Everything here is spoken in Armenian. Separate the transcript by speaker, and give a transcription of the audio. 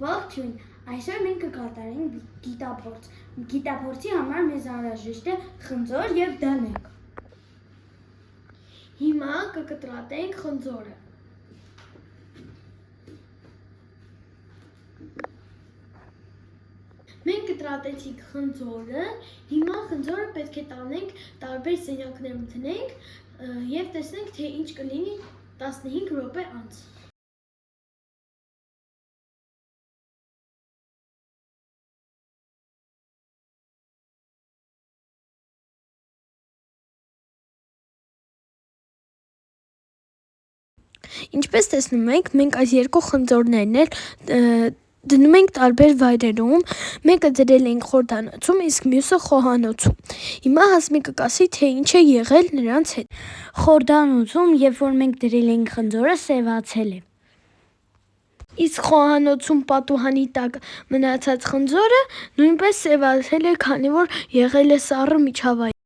Speaker 1: Ողջույն, այսօր մենք կկատարենք գիտափորձ։ Գիտափորձի համար մեզ անհրաժեշտ է խնձոր և դանակ։ Հիմա կկտրատենք խնձորը։ Մենք կտրատեցինք խնձորը, հիմա խնձորը պետք է տանենք տարբեր սենյակներում դնենք և տեսնենք, թե ինչ կլինի 15 րոպե անց։ Ինչպես տեսնում եք, մենք այս երկու խնձորներն էլ դնում ենք տարբեր վայրերում, մեկը դրել ենք խորդանոցում, իսկ մյուսը խոհանոցում։ Հիմա Հասմիկը կասի, թե ինչ է եղել նրանց հետ։
Speaker 2: Խորդանոցում, երբ որ մենք դրել ենք խնձորը, սևացել է։
Speaker 1: Իսկ խոհանոցում պատուհանի տակ մնացած խնձորը նույնպես սևացել է, քանի որ եղել է սառը միջավայր։